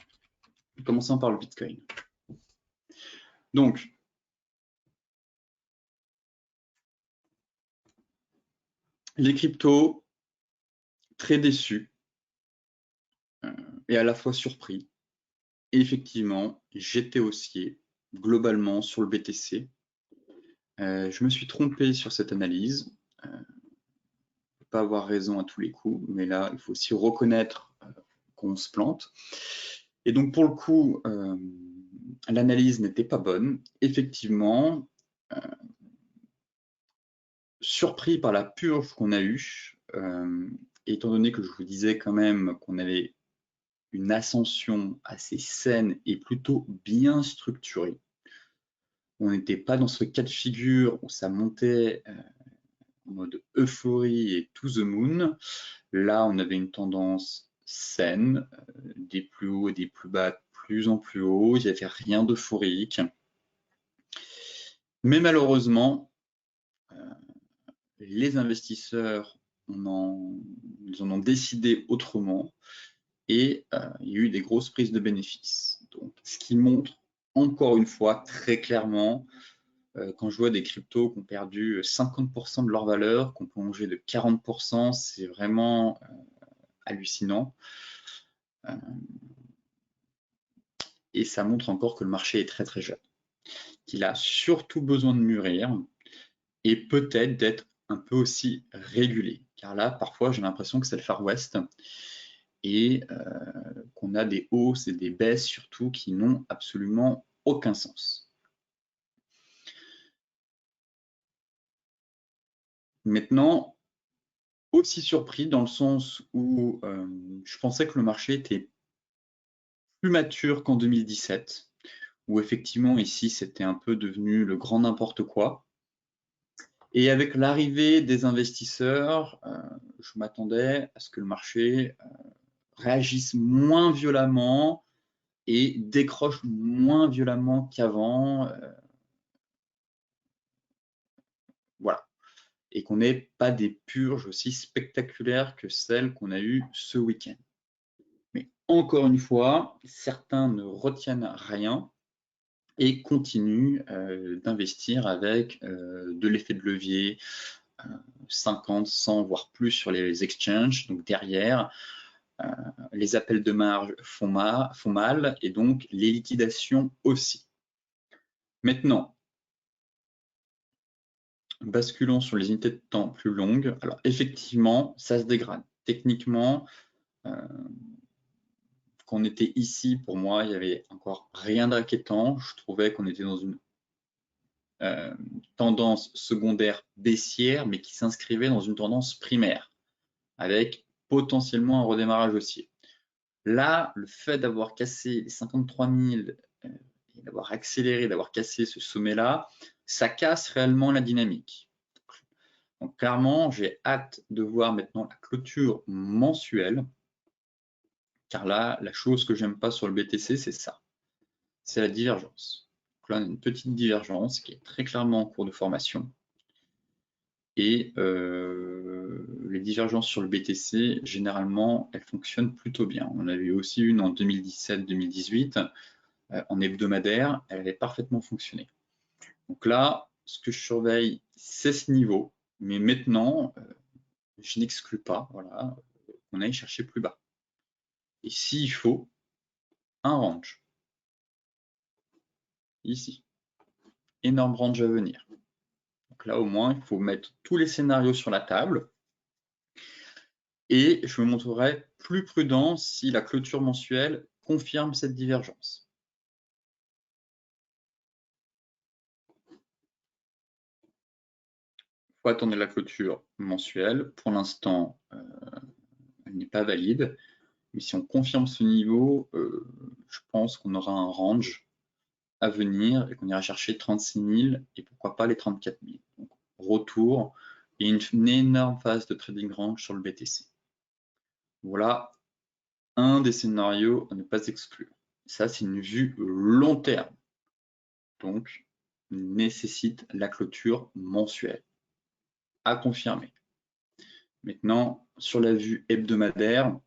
Commençons par le Bitcoin. Donc, les cryptos, très déçus et à la fois surpris. Et effectivement, j'étais haussier globalement sur le BTC. Je me suis trompé sur cette analyse. Je ne peux pas avoir raison à tous les coups, mais là, il faut aussi reconnaître qu'on se plante. Et donc, pour le coup, l'analyse n'était pas bonne. Effectivement, surpris par la purge qu'on a eue, étant donné que je vous disais quand même qu'on avait une ascension assez saine et plutôt bien structurée. On n'était pas dans ce cas de figure où ça montait en mode euphorie et to the moon. Là, on avait une tendance saine, des plus hauts et des plus bas de plus en plus haut. Il n'y avait rien d'euphorique. Mais malheureusement, les investisseurs ils en ont décidé autrement et il y a eu des grosses prises de bénéfices. Donc, ce qui montre encore une fois très clairement, quand je vois des cryptos qui ont perdu 50% de leur valeur, qui ont plongé de 40%, c'est vraiment hallucinant. Et ça montre encore que le marché est très très jeune, qu'il a surtout besoin de mûrir et peut-être d'être un peu aussi régulé. Car là, parfois, j'ai l'impression que c'est le Far West et qu'on a des hausses et des baisses surtout qui n'ont absolument aucun sens. Maintenant, aussi surpris dans le sens où je pensais que le marché était plus mature qu'en 2017, où effectivement ici c'était un peu devenu le grand n'importe quoi. Et avec l'arrivée des investisseurs, je m'attendais à ce que le marché réagisse moins violemment et décroche moins violemment qu'avant. Voilà. Et qu'on n'ait pas des purges aussi spectaculaires que celles qu'on a eues ce week-end. Mais encore une fois, certains ne retiennent rien. et continue d'investir avec de l'effet de levier, 50, 100, voire plus sur les exchanges. Donc derrière, les appels de marge font mal et donc les liquidations aussi. Maintenant, basculons sur les unités de temps plus longues. Alors effectivement, ça se dégrade. Techniquement, quand on était ici, pour moi, il n'y avait encore rien d'inquiétant. Je trouvais qu'on était dans une tendance secondaire baissière, mais qui s'inscrivait dans une tendance primaire, avec potentiellement un redémarrage haussier. Là, le fait d'avoir cassé les 53 000 et d'avoir accéléré, d'avoir cassé ce sommet-là, ça casse réellement la dynamique. Donc clairement, j'ai hâte de voir maintenant la clôture mensuelle, car là, la chose que j'aime pas sur le BTC, c'est ça, c'est la divergence. Donc là, on a une petite divergence qui est très clairement en cours de formation. Et les divergences sur le BTC, généralement, elles fonctionnent plutôt bien. On avait aussi une en 2017-2018, en hebdomadaire, elle avait parfaitement fonctionné. Donc là, ce que je surveille, c'est ce niveau, mais maintenant, je n'exclus pas, voilà, qu'on aille chercher plus bas. Et s'il faut, un range. Ici. Énorme range à venir. Donc là, au moins, il faut mettre tous les scénarios sur la table. Et je me montrerai plus prudent si la clôture mensuelle confirme cette divergence. Il faut attendre la clôture mensuelle. Pour l'instant, elle n'est pas valide. Mais si on confirme ce niveau, je pense qu'on aura un range à venir et qu'on ira chercher 36 000 et pourquoi pas les 34 000. Donc, retour et une énorme phase de trading range sur le BTC. Voilà un des scénarios à ne pas exclure. Ça, c'est une vue long terme. Donc, nécessite la clôture mensuelle à confirmer. Maintenant, sur la vue hebdomadaire,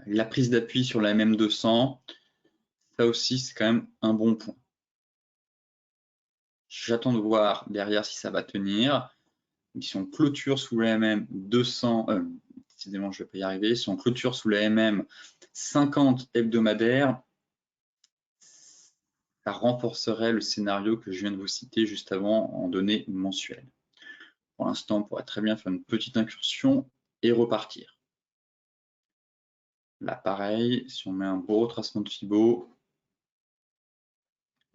la prise d'appui sur la MM200, ça aussi, c'est quand même un bon point. J'attends de voir derrière si ça va tenir. Si on clôture sous la MM200, décidément, je ne vais pas y arriver. Si on clôture sous la MM50 hebdomadaire, ça renforcerait le scénario que je viens de vous citer juste avant en données mensuelles. Pour l'instant, on pourrait très bien faire une petite incursion et repartir. Là, pareil, si on met un beau retracement de Fibo,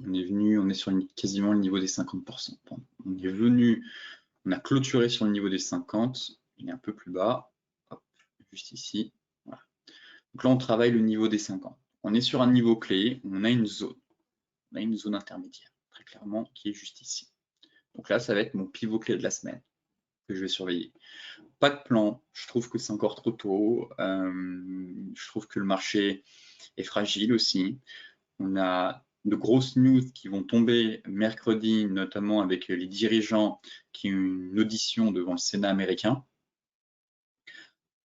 on est sur quasiment le niveau des 50%. On est venu, on a clôturé sur le niveau des 50, il est un peu plus bas, hop, juste ici. Voilà. Donc là, on travaille le niveau des 50. On est sur un niveau clé, on a une zone intermédiaire, très clairement, qui est juste ici. Donc là, ça va être mon pivot clé de la semaine que je vais surveiller. Pas de plan, je trouve que c'est encore trop tôt. Je trouve que le marché est fragile aussi. On a de grosses news qui vont tomber mercredi, notamment avec les dirigeants qui ont une audition devant le Sénat américain.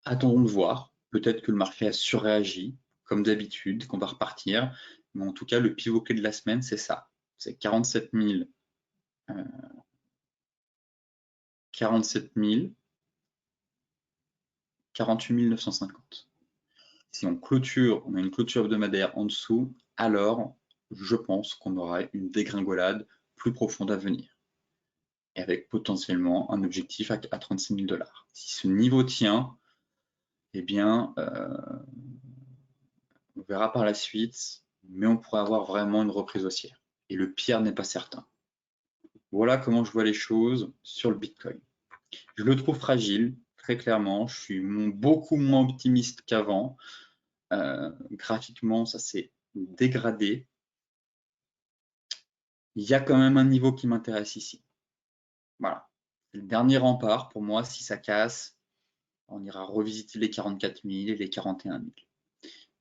Attendons de voir. Peut-être que le marché a surréagi, comme d'habitude, qu'on va repartir. Mais en tout cas, le pivot clé de la semaine, c'est ça. C'est 47 000. 48 950. Si on clôture, on a une clôture hebdomadaire en dessous, alors je pense qu'on aura une dégringolade plus profonde à venir. Et avec potentiellement un objectif à 36 000 $. Si ce niveau tient, eh bien, on verra par la suite, mais on pourrait avoir vraiment une reprise haussière. Et le pire n'est pas certain. Voilà comment je vois les choses sur le Bitcoin. Je le trouve fragile, très clairement. Je suis beaucoup moins optimiste qu'avant. Graphiquement, ça s'est dégradé. Il y a quand même un niveau qui m'intéresse ici. Voilà. Le dernier rempart, pour moi, si ça casse, on ira revisiter les 44 000 et les 41 000.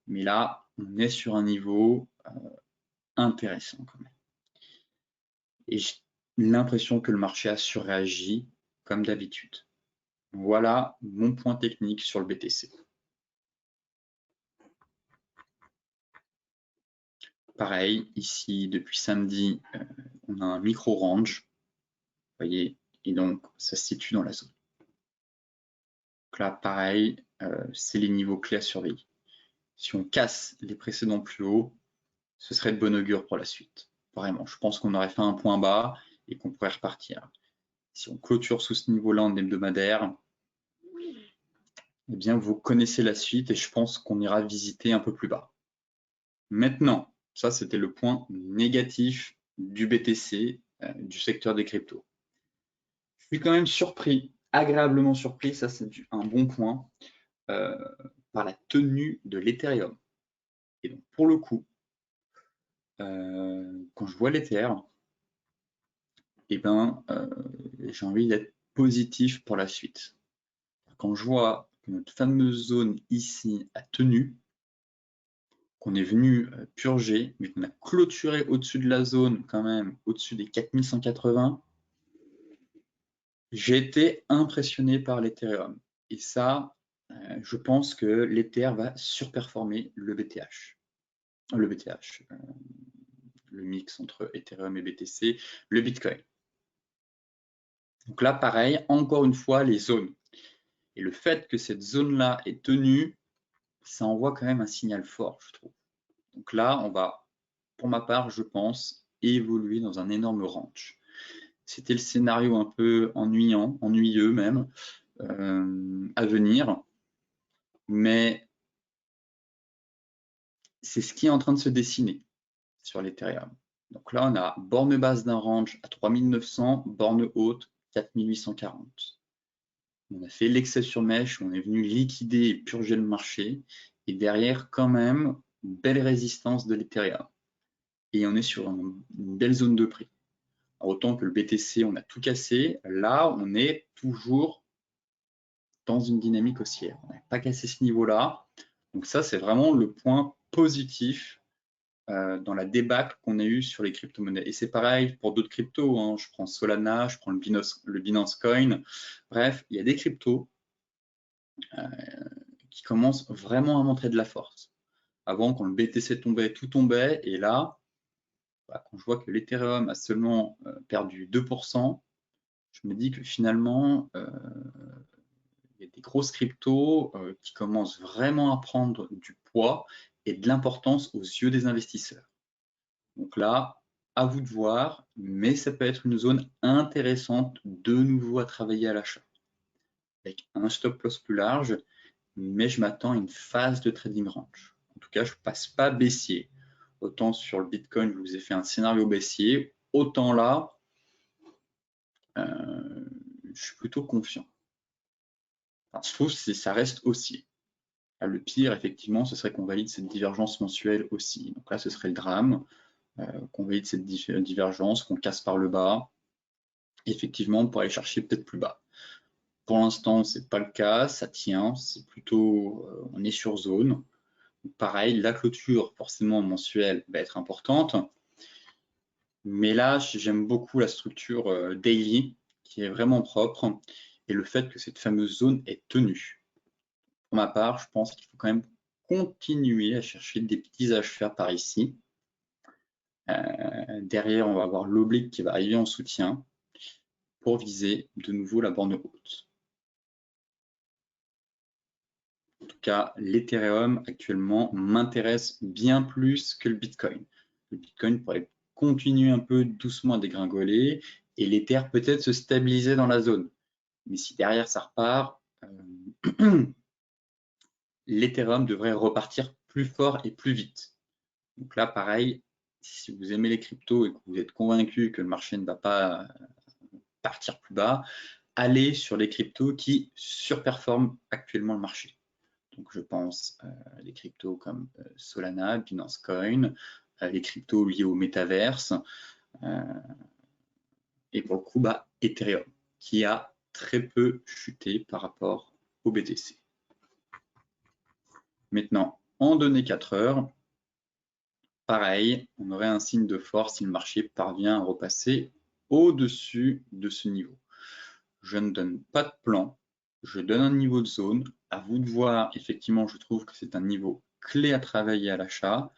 Mais là, on est sur un niveau intéressant quand même. Et j'ai l'impression que le marché a surréagi comme d'habitude. Voilà mon point technique sur le BTC. pareil, ici, depuis samedi, on a un micro-range, vous voyez, et donc ça se situe dans la zone. Donc là, pareil, c'est les niveaux clés à surveiller. Si on casse les précédents plus hauts, ce serait de bon augure pour la suite. Vraiment, je pense qu'on aurait fait un point bas et qu'on pourrait repartir. Si on clôture sous ce niveau-là en hebdomadaire, eh bien, vous connaissez la suite et je pense qu'on ira visiter un peu plus bas. Maintenant, ça, c'était le point négatif du BTC, du secteur des cryptos. Je suis quand même surpris, agréablement surpris, ça c'est un bon point, par la tenue de l'Ethereum. Et donc, pour le coup, quand je vois l'Ether, eh ben, j'ai envie d'être positif pour la suite. Quand je vois que notre fameuse zone ici a tenu, qu'on est venu purger, mais qu'on a clôturé au-dessus de la zone quand même, au-dessus des 4180, j'ai été impressionné par l'Ethereum. Et ça, je pense que l'Ether va surperformer le BTH. Le BTH, le mix entre Ethereum et BTC, le Bitcoin. Donc là, pareil, encore une fois, les zones. Et le fait que cette zone-là est tenue, ça envoie quand même un signal fort, je trouve. Donc là, on va, pour ma part, je pense, évoluer dans un énorme range. C'était le scénario un peu ennuyant, ennuyeux même, à venir, mais c'est ce qui est en train de se dessiner sur l'Ethereum. Donc là, on a borne basse d'un range à 3900, borne haute 4840. On a fait l'excès sur mèche, on est venu liquider et purger le marché, et derrière, quand même, une belle résistance de l'Ethereum. Et on est sur une belle zone de prix. Autant que le BTC, on a tout cassé. Là, on est toujours dans une dynamique haussière. On n'a pas cassé ce niveau-là. Donc ça, c'est vraiment le point positif dans la débâcle qu'on a eue sur les crypto-monnaies. Et c'est pareil pour d'autres cryptos. Hein. Je prends Solana, je prends le Binance Coin. Bref, il y a des cryptos qui commencent vraiment à montrer de la force. Avant, quand le BTC tombait, tout tombait. Et là, quand je vois que l'Ethereum a seulement perdu 2%, je me dis que finalement, il y a des grosses cryptos qui commencent vraiment à prendre du poids et de l'importance aux yeux des investisseurs. Donc là, à vous de voir, mais ça peut être une zone intéressante de nouveau à travailler à l'achat. Avec un stop loss plus large, mais je m'attends à une phase de trading range. En tout cas, je ne passe pas baissier. Autant sur le Bitcoin, je vous ai fait un scénario baissier, autant là, je suis plutôt confiant. Enfin, je trouve que ça reste haussier. Le pire, effectivement, ce serait qu'on valide cette divergence mensuelle aussi. Donc là, ce serait le drame, qu'on valide cette divergence, qu'on casse par le bas, effectivement, pour aller chercher peut-être plus bas. Pour l'instant, ce n'est pas le cas, ça tient, c'est plutôt, on est sur zone. Pareil, la clôture, forcément mensuelle, va être importante. Mais là, j'aime beaucoup la structure daily, qui est vraiment propre, et le fait que cette fameuse zone est tenue. Pour ma part, je pense qu'il faut quand même continuer à chercher des petits achats par ici. Derrière, on va avoir l'oblique qui va arriver en soutien pour viser de nouveau la borne haute. En tout cas, l'Ethereum actuellement m'intéresse bien plus que le Bitcoin. Le Bitcoin pourrait continuer un peu doucement à dégringoler et l'Ether peut-être se stabiliser dans la zone. Mais si derrière ça repart, l'Ethereum devrait repartir plus fort et plus vite. Donc là, pareil, si vous aimez les cryptos et que vous êtes convaincu que le marché ne va pas partir plus bas, allez sur les cryptos qui surperforment actuellement le marché. Donc je pense à des cryptos comme Solana, Binance Coin, les cryptos liés au métaverse, et pour le coup, Ethereum, qui a très peu chuté par rapport au BTC. Maintenant, en données 4 heures, pareil, on aurait un signe de force si le marché parvient à repasser au-dessus de ce niveau. Je ne donne pas de plan, je donne un niveau de zone. À vous de voir, effectivement, je trouve que c'est un niveau clé à travailler à l'achat.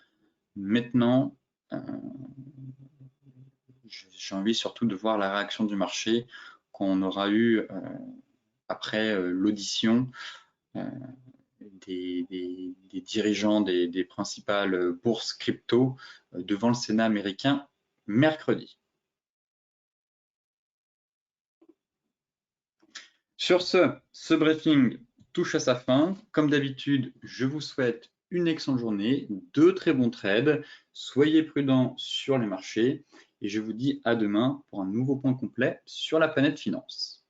Maintenant, J'ai envie surtout de voir la réaction du marché qu'on aura eu après l'audition des dirigeants des principales bourses crypto devant le Sénat américain mercredi. Sur ce briefing touche à sa fin. Comme d'habitude, je vous souhaite une excellente journée, de très bons trades. Soyez prudents sur les marchés et je vous dis à demain pour un nouveau point complet sur la planète finance.